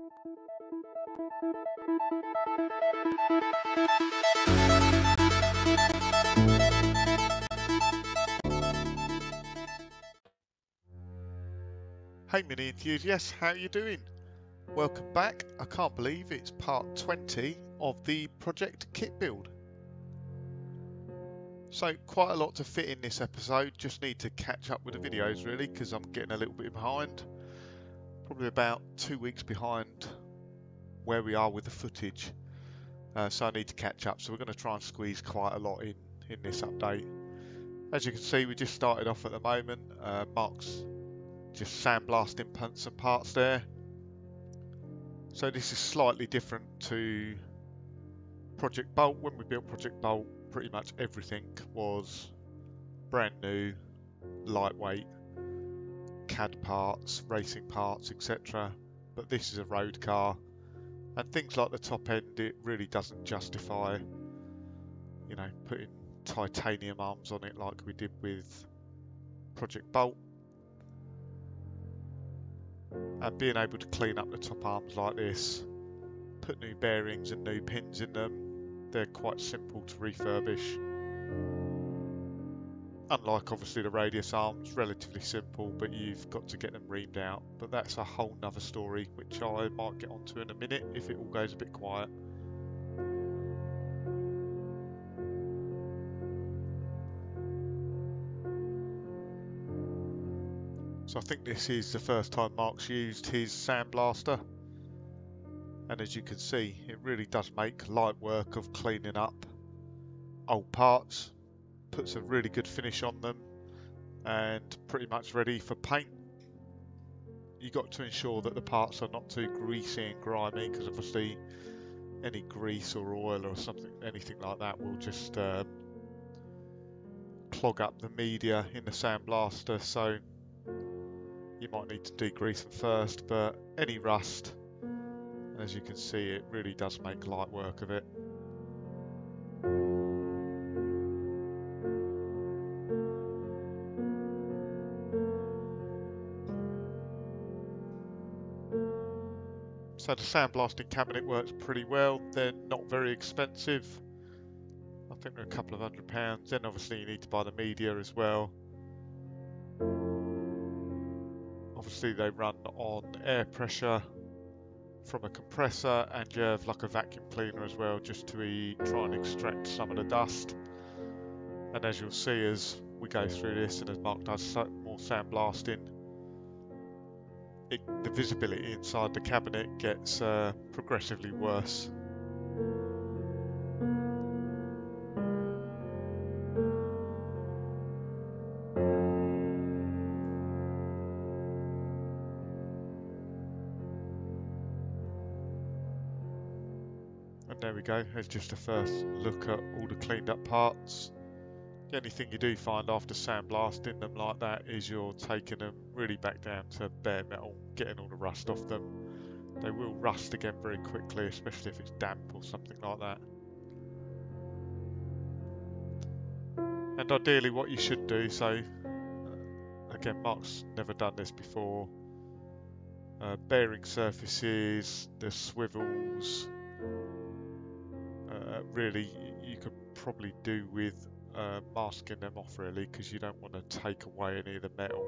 Hey mini enthusiasts, how are you doing? Welcome back. I can't believe it's part 20 of the project kit build. So quite a lot to fit in this episode, just need to catch up with the videos really because I'm getting a little bit behind. Probably about 2 weeks behind where we are with the footage. So I need to catch up, so we're going to try and squeeze quite a lot in this update. As you can see, we just started off at the moment. Mark's just sandblasting some parts there. So this is slightly different to Project Bolt. When we built Project Bolt, pretty much everything was brand new, lightweight, CAD parts, racing parts, etc. But this is a road car, and things like the top end, it really doesn't justify, you know, putting titanium arms on it like we did with Project Bolt. And being able to clean up the top arms like this, put new bearings and new pins in them, they're quite simple to refurbish. Unlike obviously the radius arms, relatively simple, but you've got to get them reamed out. But that's a whole nother story, which I might get onto in a minute if it all goes a bit quiet. So I think this is the first time Mark's used his sandblaster. And as you can see, it really does make light work of cleaning up old parts, puts a really good finish on them, and pretty much ready for paint. You've got to ensure that the parts are not too greasy and grimy, because obviously any grease or oil or something, anything like that will just clog up the media in the sandblaster, so you might need to degrease them first. But any rust, as you can see, it really does make light work of it. So the sandblasting cabinet works pretty well. They're not very expensive. I think they're a couple of £100. Then obviously you need to buy the media as well. Obviously they run on air pressure from a compressor, and you have like a vacuum cleaner as well, just to try and extract some of the dust. And as you'll see as we go through this, and as Mark does more sandblasting, the visibility inside the cabinet gets progressively worse. And there we go, there's just a first look at all the cleaned up parts. The only thing you do find after sandblasting them like that is you're taking them really back down to bare metal, getting all the rust off them. They will rust again very quickly, especially if it's damp or something like that. And ideally what you should do, so again, Mark's never done this before, bearing surfaces, the swivels, really you could probably do with masking them off really, because you don't want to take away any of the metal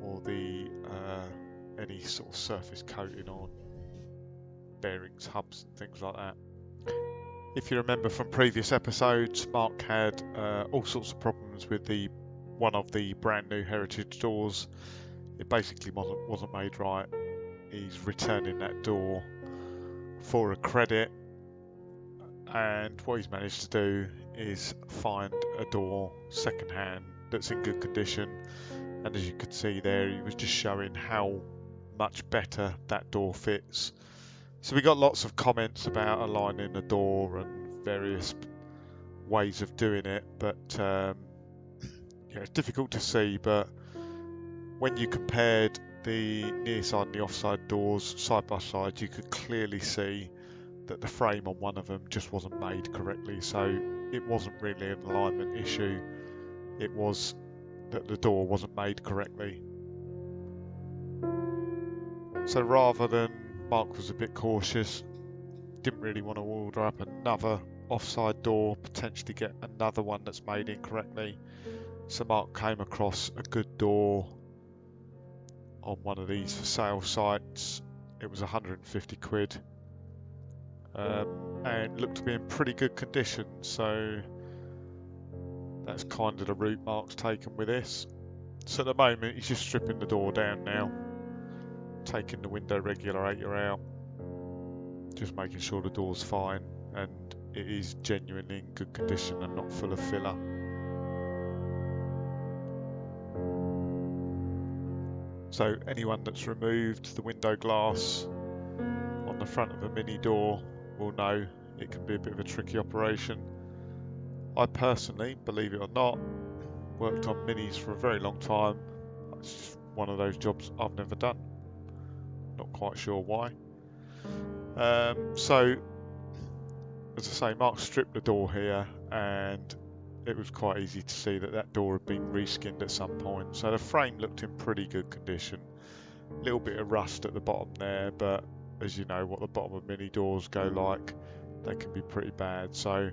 or the any sort of surface coating on bearings, hubs and things like that. If you remember from previous episodes, Mark had all sorts of problems with one of the brand new heritage doors. It basically wasn't made right. He's returning that door for a credit, and what he's managed to do is find a door secondhand that's in good condition. And as you could see there, he was just showing how much better that door fits. So we got lots of comments about aligning the door and various ways of doing it, but yeah, it's difficult to see. But when you compared the near side and the offside doors side by side, you could clearly see that the frame on one of them just wasn't made correctly. So it wasn't really an alignment issue, it was that the door wasn't made correctly. So rather than, Mark was a bit cautious, didn't really want to order up another offside door, potentially get another one that's made incorrectly. So Mark came across a good door on one of these for sale sites. It was 150 quid and looked to be in pretty good condition, so that's kind of the route Mark's taken with this. So at the moment he's just stripping the door down now, taking the window regulator out, just making sure the door's fine and it is genuinely in good condition and not full of filler. So anyone that's removed the window glass on the front of a mini door will know it can be a bit of a tricky operation. I personally, believe it or not, worked on minis for a very long time. It's just one of those jobs I've never done. Not quite sure why. So, as I say, Mark stripped the door here and it was quite easy to see that that door had been reskinned at some point. So the frame looked in pretty good condition. A little bit of rust at the bottom there, but as you know what the bottom of mini doors go like, they can be pretty bad. So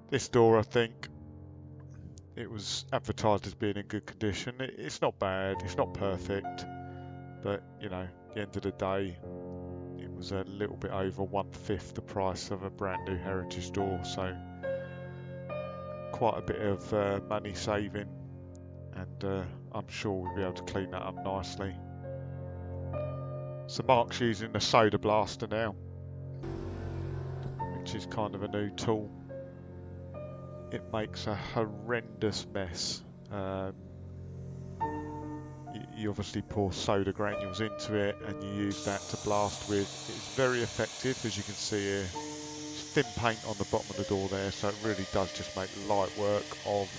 this door, I think, it was advertised as being in good condition. It's not bad, it's not perfect, but you know, at the end of the day, it was a little bit over 1/5 the price of a brand new heritage door, so quite a bit of money saving, and I'm sure we'll be able to clean that up nicely. So Mark's using the soda blaster now, which is kind of a new tool. It makes a horrendous mess. You obviously pour soda granules into it and you use that to blast with. It's very effective, as you can see here. It's thin paint on the bottom of the door there, so it really does just make light work of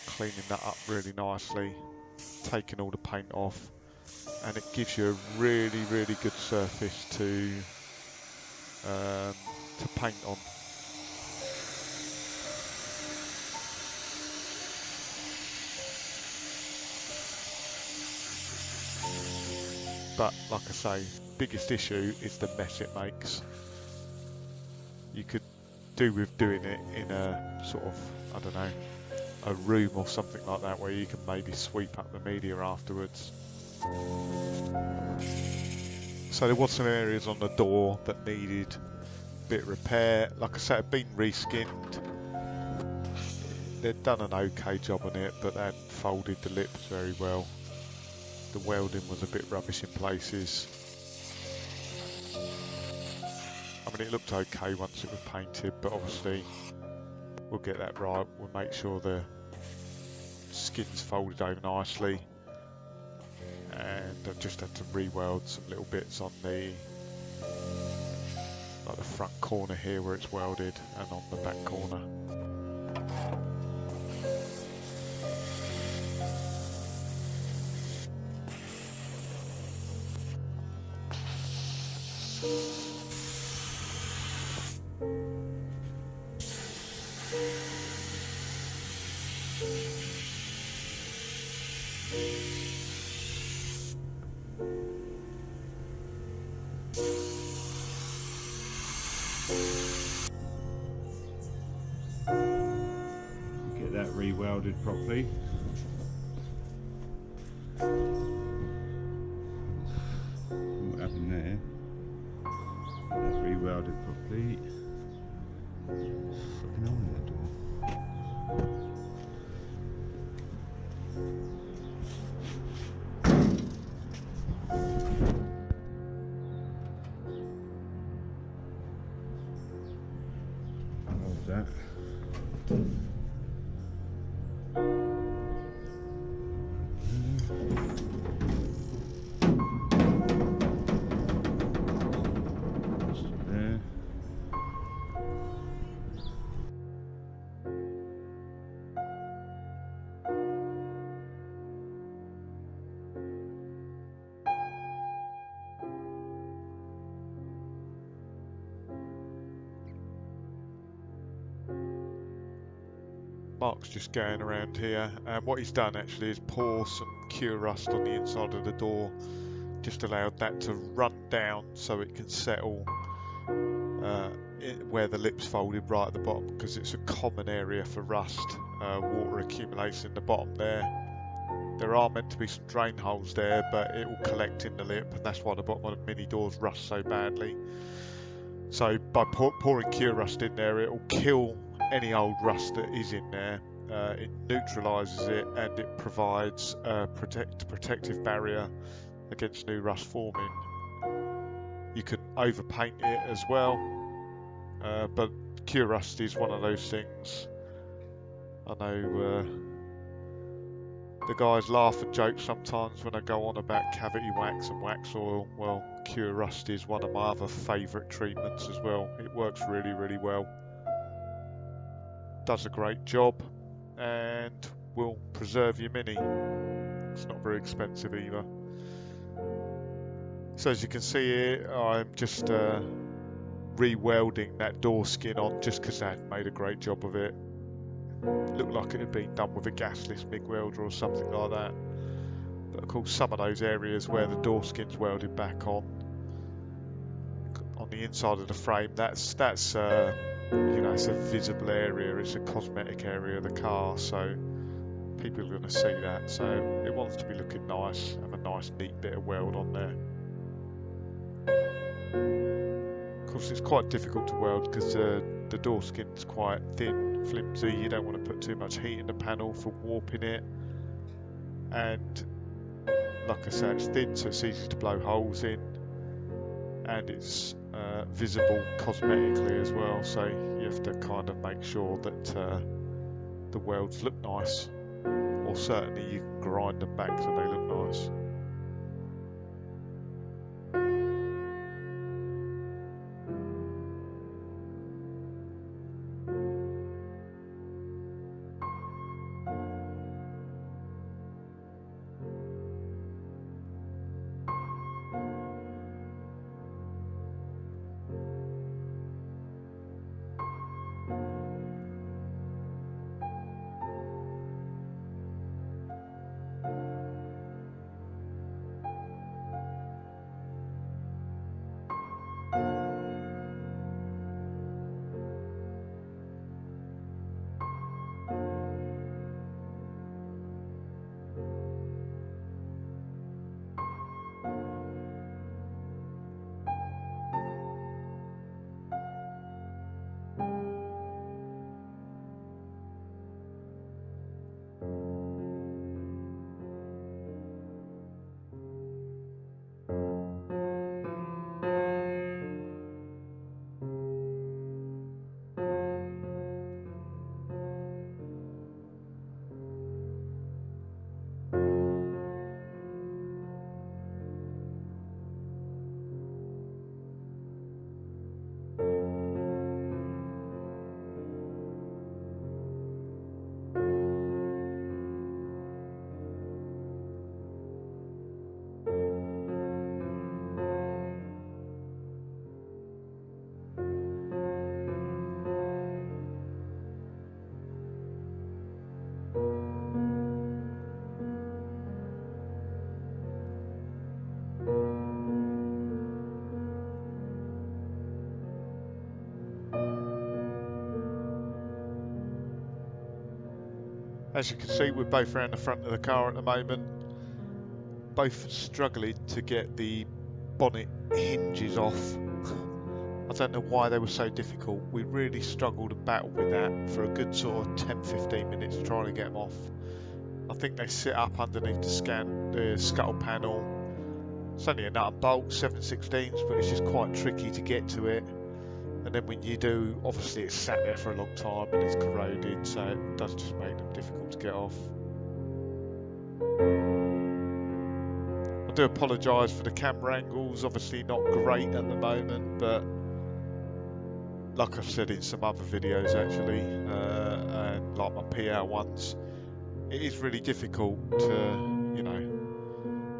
cleaning that up really nicely, taking all the paint off, and it gives you a really, really good surface to paint on. But like I say, biggest issue is the mess it makes. You could do with doing it in a sort of, I don't know, a room or something like that where you can maybe sweep up the media afterwards. So there was some areas on the door that needed a bit of repair. Like I said, it had been reskinned. They'd done an okay job on it, but they hadn't folded the lips very well. The welding was a bit rubbish in places. I mean, it looked okay once it was painted, but obviously we'll get that right. We'll make sure the skin's folded over nicely, and I just had to re-weld some little bits on the, like the front corner here where it's welded, and on the back corner. Get that re-welded properly. What happened there? Get that re-welded properly. Fucking hole in that door. Hold that. There. Mark's just going around here, and what he's done actually is pour some cure rust on the inside of the door just allowed that to run down so it can settle where the lips folded right at the bottom, because it's a common area for rust. Water accumulates in the bottom there. There are meant to be some drain holes there, but it will collect in the lip, and that's why the bottom of the mini doors rust so badly. So by pouring cure rust in there, it will kill any old rust that is in there. It neutralises it, and it provides a protective barrier against new rust forming. You can overpaint it as well, but cure rust is one of those things. I know the guys laugh and joke sometimes when I go on about cavity wax and wax oil. Well, cure rust is one of my other favourite treatments as well. It works really, really well. Does a great job and will preserve your Mini. It's not very expensive either. So as you can see here, I'm just re-welding that door skin on just because I made a great job of it. Looked like it had been done with a gasless MIG welder or something like that. But of course some of those areas where the door skin's welded back on the inside of the frame, that's you know, it's a visible area, it's a cosmetic area of the car, so people are going to see that. So it wants to be looking nice, have a nice neat bit of weld on there. Of course it's quite difficult to weld because the door skin's quite thin, flimsy. You don't want to put too much heat in the panel for warping it, and like I said, it's thin so it's easy to blow holes in, and it's visible cosmetically as well, so you have to kind of make sure that the welds look nice, or certainly you can grind them back so they look nice. As you can see, we're both around the front of the car at the moment, both struggling to get the bonnet hinges off. I don't know why they were so difficult. We really struggled and battled with that for a good sort of 10-15 minutes trying to get them off. I think they sit up underneath the scuttle panel. It's only a nut and bolt, 7/16, but it's just quite tricky to get to it. And then when you do, obviously it's sat there for a long time and it's corroded, so it does just make them difficult to get off. I do apologise for the camera angles, obviously not great at the moment, but like I've said in some other videos actually, and like my PR ones, it is really difficult to, you know,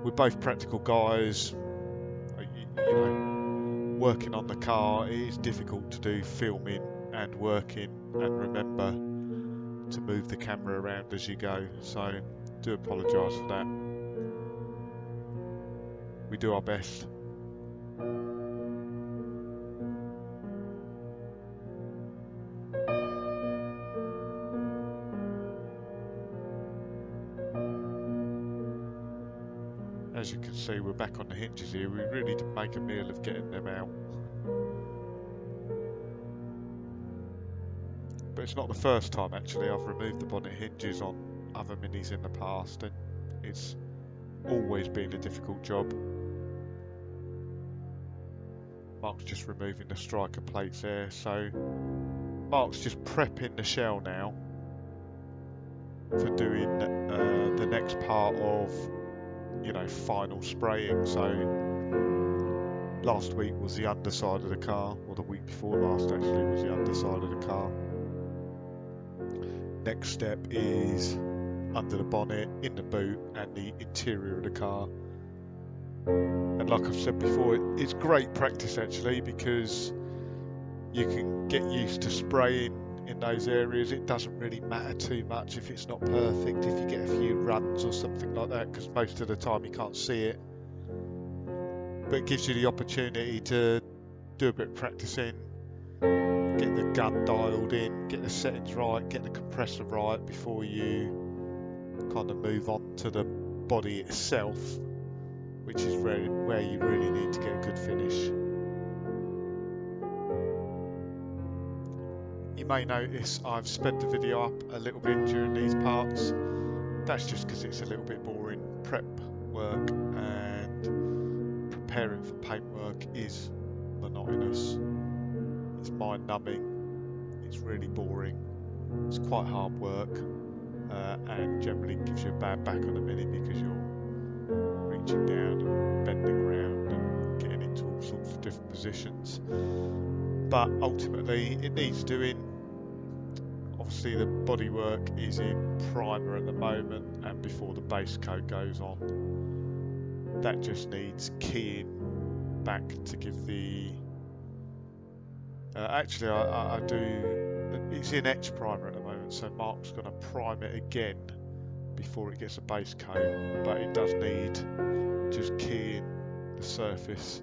we're both practical guys, you know, working on the car, it is difficult to do filming and working and remember to move the camera around as you go, so do apologise for that. We do our best. As you can see, we're back on the hinges here. We really did make a meal of getting them out. But it's not the first time actually. I've removed the bonnet hinges on other minis in the past, and it's always been a difficult job. Mark's just removing the striker plates there, so Mark's just prepping the shell now for doing the next part of, you know, final spraying. So last week was the underside of the car, or the week before last actually was the underside of the car. Next step is under the bonnet, in the boot, and the interior of the car. And like I've said before, it's great practice actually, because you can get used to spraying in those areas. It doesn't really matter too much if it's not perfect, if you get a few runs or something like that, because most of the time you can't see it. But it gives you the opportunity to do a bit of practicing, get the gun dialed in, get the settings right, get the compressor right before you kind of move on to the body itself, which is where you really need to get a good finish. You may notice I've sped the video up a little bit during these parts. That's just because it's a little bit boring. Prep work and preparing for paintwork is monotonous. It's mind numbing. It's really boring. It's quite hard work, and generally gives you a bad back on the mini because you're reaching down and bending around and getting into all sorts of different positions. But ultimately it needs doing. Obviously the bodywork is in primer at the moment, and before the base coat goes on, that just needs keying back to give the actually I do, it's in etch primer at the moment, so Mark's going to prime it again before it gets a base coat, but it does need just keying the surface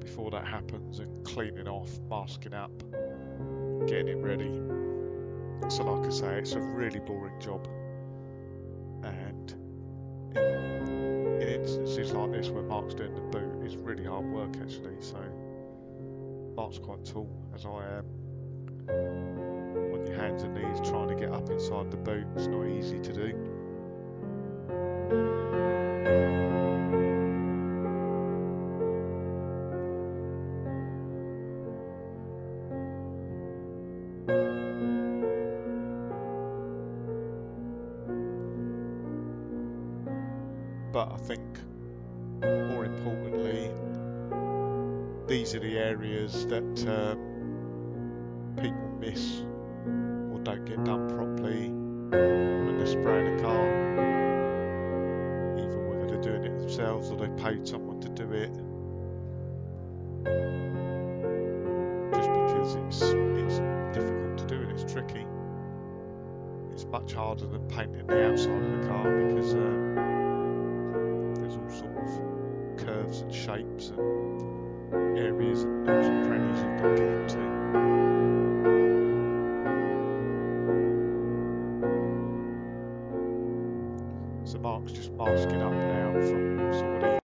before that happens, and cleaning off, masking up, getting it ready. So like I say, it's a really boring job, and in instances like this where Mark's doing the boot, it's really hard work actually. So Mark's quite tall, as I am. On your hands and knees trying to get up inside the boot, it's not easy to do. But I think more importantly, these are the areas that people miss or don't get done properly when they're spraying a car, either whether they're doing it themselves or they paid someone to do it, just because it's difficult to do and it's tricky. It's much harder than painting the outside of the car, because there's all sort of curves and shapes and areas and nooks and crannies you've got to get into. So Mark's just masking up